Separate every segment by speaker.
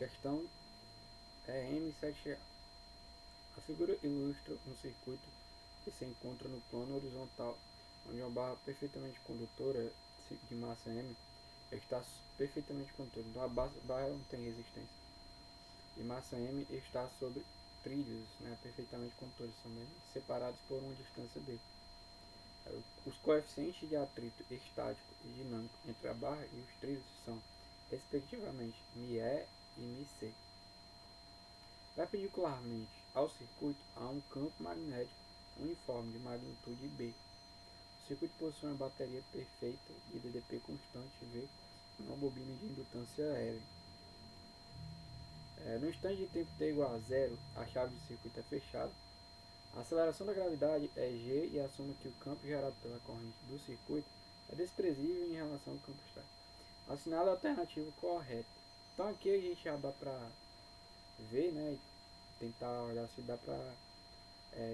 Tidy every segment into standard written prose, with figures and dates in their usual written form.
Speaker 1: questão é M7A. A figura ilustra um circuito que se encontra no plano horizontal, onde uma barra perfeitamente condutora de massa M está perfeitamente condutora. Então a barra não tem resistência. E massa M está sobre trilhos, né, perfeitamente condutores, também separados por uma distância d. Os coeficientes de atrito estático e dinâmico entre a barra e os trilhos são, respectivamente, μe e μc. Perpendicularmente ao circuito há um campo magnético uniforme de magnitude B. O circuito possui uma bateria perfeita de DDP constante V e uma bobina de indutância L. No instante de tempo t igual a zero, a chave de circuito é fechada. A aceleração da gravidade é g e assume que o campo gerado pela corrente do circuito é desprezível em relação ao campo estático. Assinale a alternativa correta. Então aqui a gente já dá para ver, né, tentar olhar se dá para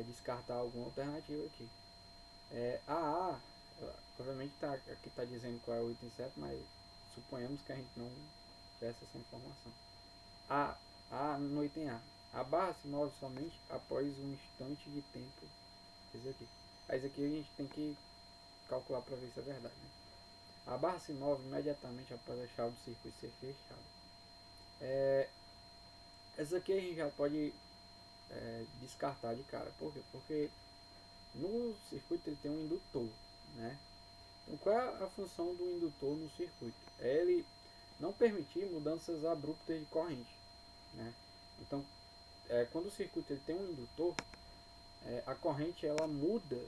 Speaker 1: descartar alguma alternativa aqui. A, obviamente aqui está dizendo qual é o item certo, mas suponhamos que a gente não tivesse essa informação. No item A. A barra se move somente após um instante de tempo. Isso aqui. Isso aqui a gente tem que calcular para ver se é verdade. Né? A barra se move imediatamente após a chave do circuito ser fechada. Essa aqui a gente já pode descartar de cara. Por quê? Porque no circuito ele tem um indutor. Né? Então qual é a função do indutor no circuito? É ele não permitir mudanças abruptas de corrente. Né? Então quando o circuito ele tem um indutor, a corrente ela muda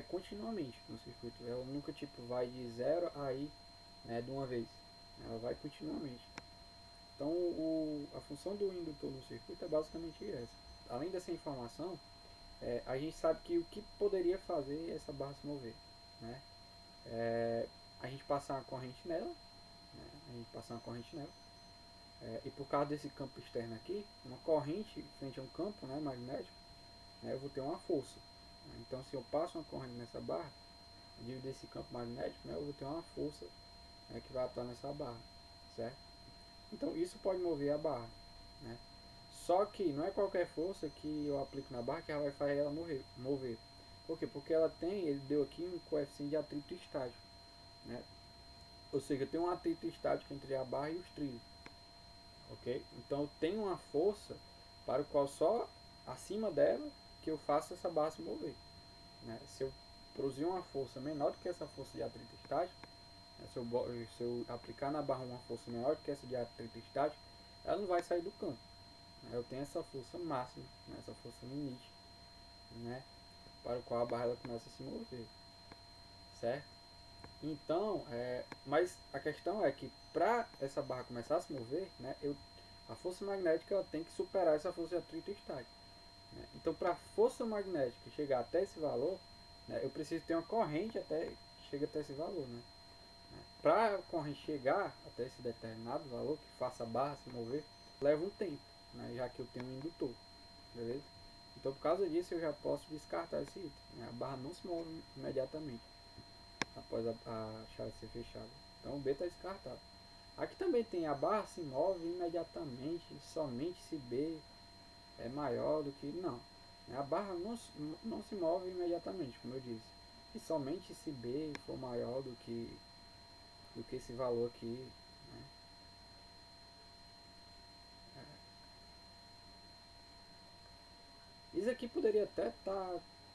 Speaker 1: continuamente no circuito. Ela nunca tipo vai de zero aí, né, de uma vez. Ela vai continuamente. Então a função do indutor no circuito é basicamente essa. Além dessa informação, a gente sabe que o que poderia fazer essa barra se mover, né? A gente passar uma corrente nela, e por causa desse campo externo aqui, uma corrente frente a um campo, né, magnético, né, eu vou ter uma força. Então se eu passo uma corrente nessa barra, devido a esse campo magnético, né, eu vou ter uma força, né, que vai atuar nessa barra, certo? Então isso pode mover a barra, né? Só que não é qualquer força que eu aplico na barra que ela vai fazer ela mover. Por quê? Porque ele deu aqui um coeficiente de atrito estático, né? Ou seja, tem um atrito estático entre a barra e os trilhos, ok? Então eu tenho uma força para o qual só acima dela que eu faço essa barra se mover, né? Se eu produzir uma força menor do que essa força de atrito estático, né? Se eu aplicar na barra uma força menor do que essa de atrito estático, ela não vai sair do campo, né? Eu tenho essa força máxima, né? Essa força limite, né? Para o qual a barra ela começa a se mover, certo? Então, mas a questão é que para essa barra começar a se mover, né, a força magnética ela tem que superar essa força de atrito estático. Né? Então, para a força magnética chegar até esse valor, né, eu preciso ter uma corrente que chega até esse valor. Né? Para a corrente chegar até esse determinado valor, que faça a barra se mover, leva um tempo, né, já que eu tenho um indutor. Beleza? Então, por causa disso, eu já posso descartar esse item. Né? A barra não se move imediatamente após a chave ser fechada. Então o B está descartado. Aqui também tem a barra se move imediatamente, somente se B é maior do que... Não. A barra não se move imediatamente, como eu disse. E somente se B for maior do que esse valor aqui. Né? Isso aqui poderia até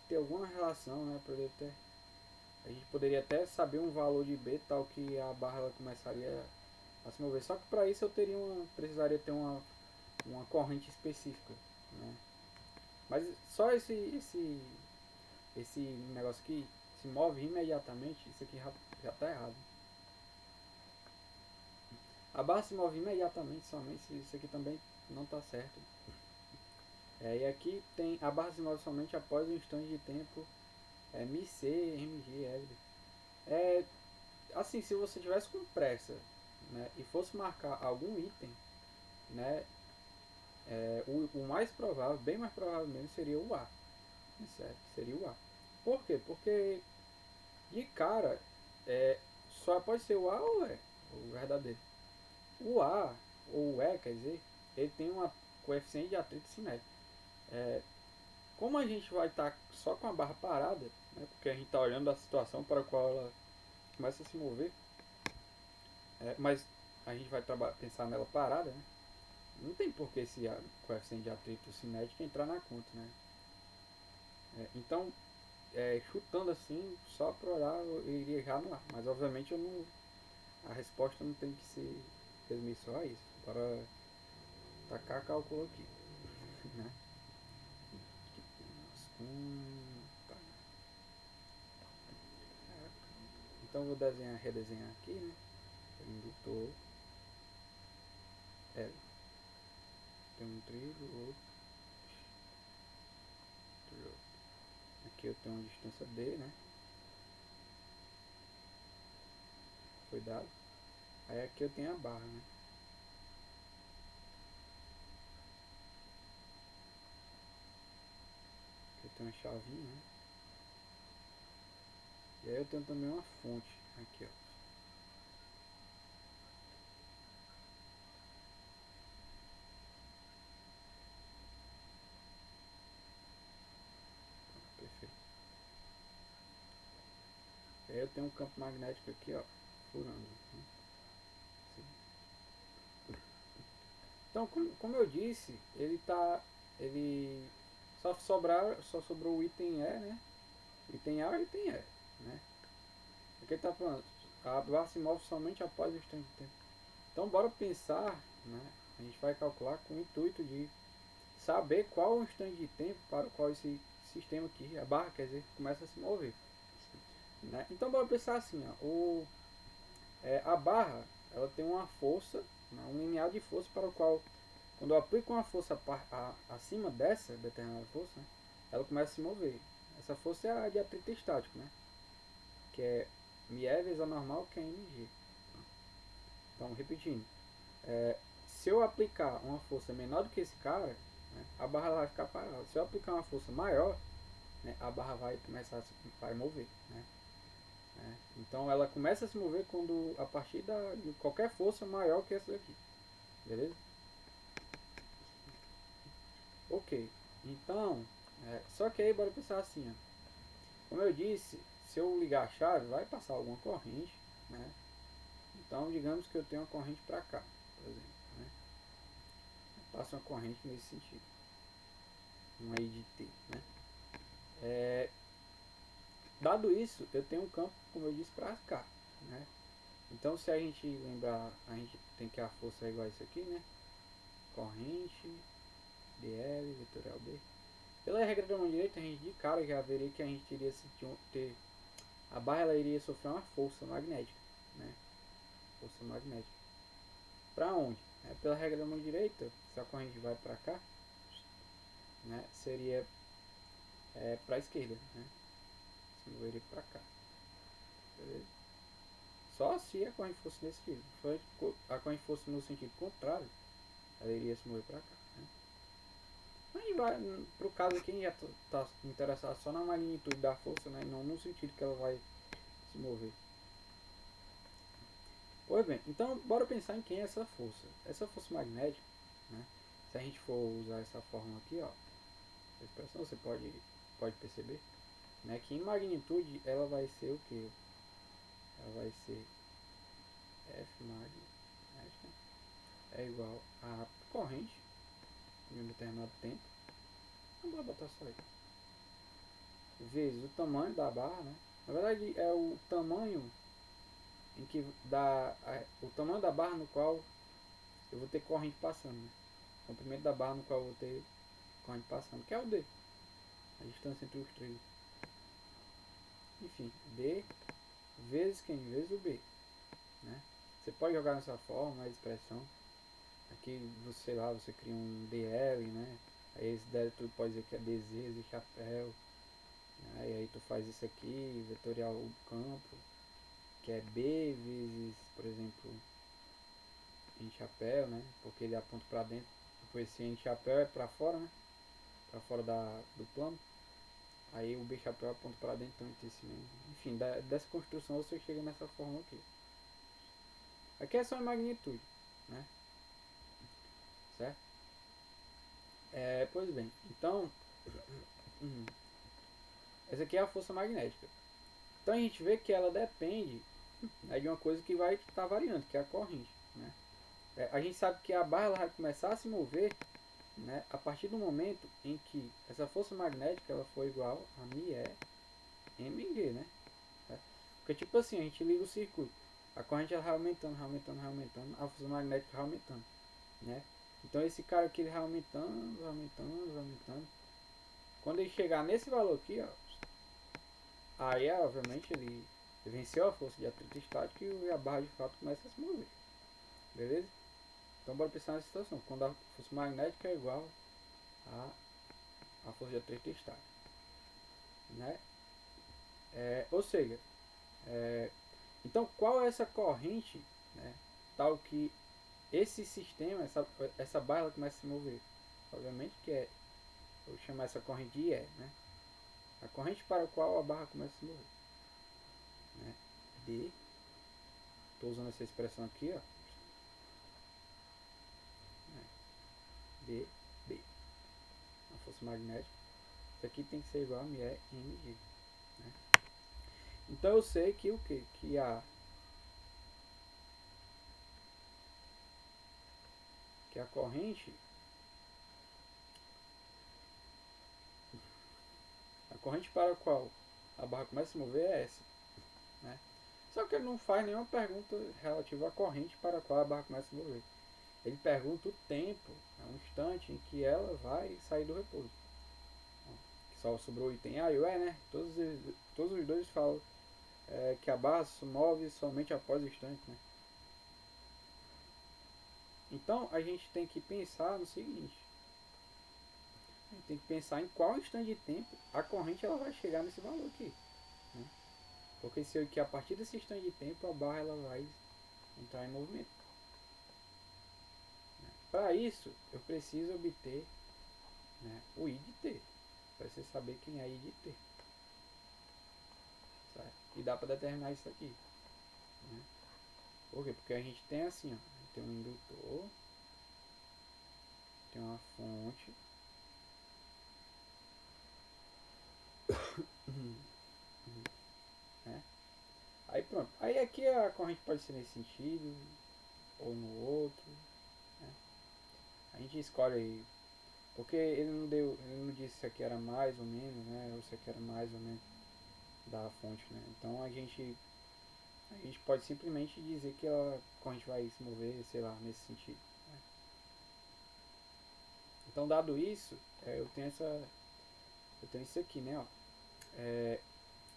Speaker 1: ter alguma relação, né? A gente poderia até saber um valor de B tal que a barra ela começaria a se mover. Só que para isso eu precisaria ter uma corrente específica. Né? Mas só esse negócio aqui se move imediatamente, isso aqui já está errado. A barra se move imediatamente somente, isso aqui também não está certo. E aqui tem a barra se move somente após um instante de tempo MC, MG, L. Assim, se você tivesse com pressa, né, e fosse marcar algum item, né, o mais provável, bem mais provável mesmo, seria o A. Certo? Seria o A. Por quê? Porque de cara só pode ser o A ou o verdadeiro. O A ou E, quer dizer, ele tem uma coeficiente de atrito cinético. Como a gente vai estar só com a barra parada, né, porque a gente está olhando a situação para a qual ela começa a se mover, mas a gente vai pensar nela parada, né, não tem por que esse coeficiente de atrito cinético entrar na conta. Né. Então, chutando assim, só para olhar, eu iria errar no ar. Mas obviamente a resposta não tem que se resumir só a isso. Para tacar cálculo aqui. Né? Tá. Então vou redesenhar aqui, né? Indutor L. Tem um trilho, outro. Aqui eu tenho uma distância D, né? Foi dado. Aí aqui eu tenho a barra, né? Aqui eu tenho uma chavinha, né? E aí eu tenho também uma fonte aqui, ó. Perfeito. E aí eu tenho um campo magnético aqui, ó, furando. Né? Então, como eu disse, ele só sobrou o item E, né? Item A e item E, né? Aqui ele está falando, a barra se move somente após o instante de tempo. Então, bora pensar, né? A gente vai calcular com o intuito de saber qual o instante de tempo para o qual esse sistema aqui, a barra, quer dizer, começa a se mover. Né? Então, bora pensar assim, ó, a barra, ela tem uma força, né, um limiar de força para o qual, quando eu aplico uma força acima dessa determinada força, né, ela começa a se mover. Essa força é a de atrito estático, né, que é ME vezes a normal, que é mg. Então, repetindo, se eu aplicar uma força menor do que esse cara, né, a barra vai ficar parada. Se eu aplicar uma força maior, né, a barra vai começar vai mover. Né. Então ela começa a se mover quando a partir de qualquer força maior que essa daqui. Beleza? Ok. Então, só que aí bora pensar assim, ó. Como eu disse, se eu ligar a chave, vai passar alguma corrente, né? Então digamos que eu tenho uma corrente para cá, por exemplo. Né? Passa uma corrente nesse sentido. Uma I de T. Né? Dado isso, eu tenho um campo, como eu disse, para cá. Né? Então se a gente lembrar, a gente tem que a força é igual a isso aqui, né? Corrente dl vetorial B. Pela regra da mão direita, a gente de cara já veria que a gente iria ter a barra ela iria sofrer uma força magnética, né? Força magnética. Para onde? Pela regra da mão direita, se a corrente vai para cá, né? Seria para a esquerda, né? Se moveria para cá, beleza? Só se a corrente fosse nesse sentido. Se a corrente fosse no sentido contrário, ela iria se mover para cá. Né? Aí vai, pro caso aqui, a gente já está interessado só na magnitude da força, né? Não no sentido que ela vai se mover. Pois bem, então bora pensar em quem é essa força. Essa força magnética, né? Se a gente for usar essa fórmula aqui, ó, essa expressão você pode perceber, né? Que em magnitude ela vai ser o que? Ela vai ser F magnética é igual a corrente em um determinado tempo. Não vou botar só aí. Vezes o tamanho da barra, né? Na verdade é o tamanho em que o tamanho da barra no qual eu vou ter corrente passando, né? O comprimento da barra no qual eu vou ter corrente passando, que é o D, a distância entre os três. Enfim, D vezes quem? Vezes o B. Né? Você pode jogar nessa forma a expressão. Aqui, sei lá, você cria um DL, né? Aí esse DL tudo pode dizer que é DZ vezes chapéu. Né? E aí tu faz isso aqui, vetorial o campo, que é B vezes, por exemplo, em chapéu, né? Porque ele aponta para dentro. Depois esse em chapéu é para fora, né? Para fora do plano. Aí o B chapéu aponta para dentro, então esse mesmo. Enfim, dessa construção você chega nessa forma aqui. Aqui é só a magnitude, né? Pois bem, então, essa aqui é a força magnética. Então a gente vê que ela depende, né, de uma coisa que vai estar variando, que é a corrente. Né? A gente sabe que a barra ela vai começar a se mover, né, a partir do momento em que essa força magnética ela for igual a μe mg, né? Porque tipo assim, a gente liga o circuito, a corrente ela vai aumentando, vai aumentando, vai aumentando, a força magnética vai aumentando, né? Então esse cara aqui ele vai aumentando, vai aumentando, vai aumentando. Quando ele chegar nesse valor aqui, ó, aí obviamente ele venceu a força de atrito estático e a barra de fato começa a se mover. Beleza? Então bora pensar nessa situação. Quando a força magnética é igual a força de atrito estático. Né? Ou seja, então qual é essa corrente, né, tal que esse sistema, essa barra ela começa a se mover? Obviamente que eu vou chamar essa corrente de E, né? A corrente para a qual a barra começa a se mover. Né? D, estou usando essa expressão aqui, ó. Né? D, B. A força magnética. Isso aqui tem que ser igual a μe mg. Né? Então eu sei que o que? Que a corrente para a qual a barra começa a se mover é essa. Né? Só que ele não faz nenhuma pergunta relativa à corrente para a qual a barra começa a se mover. Ele pergunta o tempo, um instante em que ela vai sair do repouso. Só sobrou o item A e o E, né? Todos os dois falam que a barra se move somente após o instante. Né? Então a gente tem que pensar no seguinte: a gente tem que pensar em qual instante de tempo a corrente ela vai chegar nesse valor aqui. Né? Porque se eu que a partir desse instante de tempo a barra ela vai entrar em movimento. Né? Para isso eu preciso obter, né, o I de T, para você saber quem é I de T. Certo? E dá para determinar isso aqui. Né? Por quê? Porque a gente tem assim, ó, tem um indutor, tem uma fonte, né? Aí pronto. Aí aqui a corrente pode ser nesse sentido ou no outro. Né? A gente escolhe aí. Porque ele não disse se aqui era mais ou menos, né? Ou se aqui era mais ou menos da fonte, né? Então a gente pode simplesmente dizer que a corrente vai se mover, sei lá, nesse sentido. Né? Então dado isso, eu tenho isso aqui, né? Ó.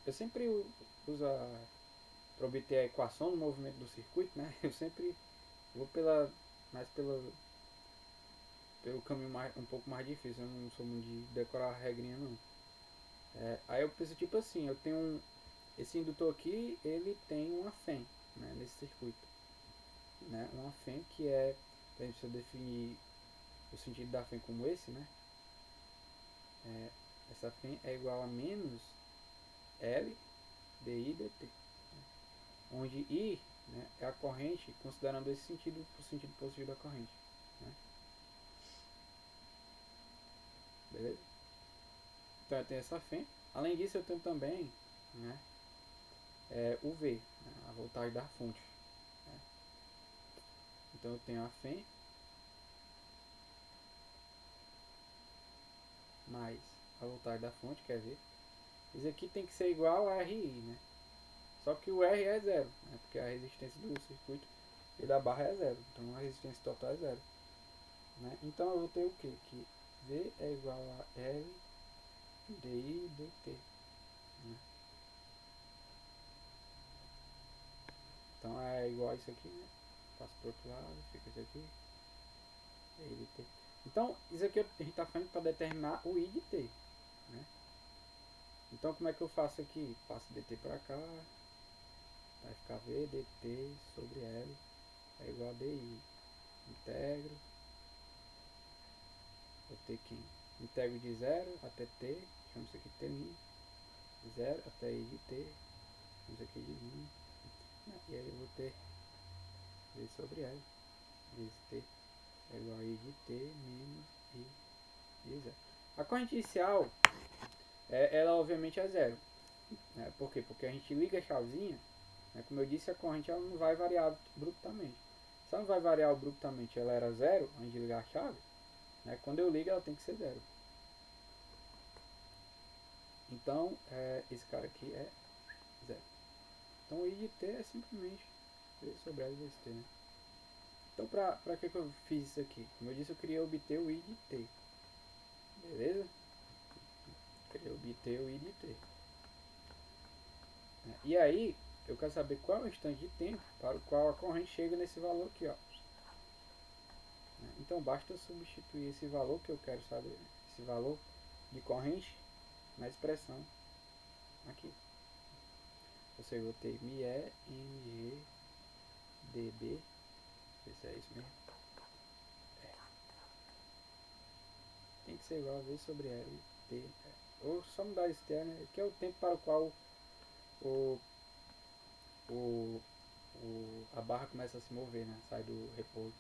Speaker 1: Eu sempre uso para obter a equação do movimento do circuito, né? Eu sempre vou mais pelo caminho um pouco mais difícil. Eu não sou muito de decorar a regrinha, não. Aí eu penso tipo assim, esse indutor aqui, ele tem uma FEM, né, nesse circuito. Né? Uma FEM que se eu definir o sentido da FEM como esse, né? Essa FEM é igual a menos L dI dt. Onde I, né, é a corrente, considerando esse sentido, o sentido positivo da corrente. Né? Beleza? Então eu tenho essa FEM. Além disso, eu tenho também, né, o V, né, a voltagem da fonte. Né? Então eu tenho a FEM mais a voltagem da fonte, quer ver? Isso aqui tem que ser igual a RI, né? Só que o R é zero, né? Porque a resistência do circuito e da barra é zero. Então a resistência total é zero. Né? Então eu vou ter o quê? Que V é igual a L dI dt. Né? Então é igual a isso aqui, né? Passo para o outro lado, fica isso aqui. I de t. Então isso aqui a gente está fazendo para determinar o I de t. Né? Então como é que eu faço aqui? Passo dt para cá, vai ficar V dt sobre L é igual a DI. Integro. Vou ter que integro de 0 até t, chama isso aqui de t', 0 até I de t, chama isso aqui de min. E aí eu vou ter V sobre L, vezes t é igual a I de t menos I e 0. A corrente inicial, ela obviamente é 0. Né? Por quê? Porque a gente liga a chavezinha, né? Como eu disse, a corrente ela não vai variar abruptamente. Se ela não vai variar abruptamente, ela era 0 antes de ligar a chave, né? Quando eu ligo ela tem que ser 0. Então, esse cara aqui é 0. Então o I de T é simplesmente V sobre L vezes T, né? Então pra que eu fiz isso aqui? Como eu disse, eu queria obter o I de T. Beleza? Queria obter o I de T. E aí, eu quero saber qual é o instante de tempo para o qual a corrente chega nesse valor aqui, ó. Então basta eu substituir esse valor que eu quero saber, esse valor de corrente, na expressão aqui. Ou seja, eu vou ter ME, MG, DB, se é isso mesmo. Tem que ser igual a V sobre L, T. Ou só mudar esse T, né? Que é o tempo para o qual o, o, a barra começa a se mover, né? Sai do repouso.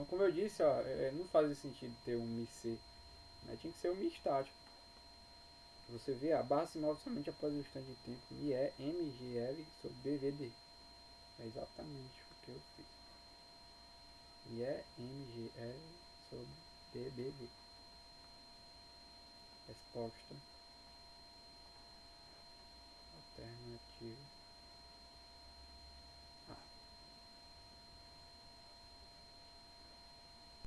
Speaker 1: Então, como eu disse, ó, não faz sentido ter um MIC, né? Tinha que ser um Mi estático. Você vê, a barra se move somente após o instante de tempo ME, MGL sobre BVD. É exatamente o que eu fiz. ME, MGL sobre BBD. Resposta alternativa.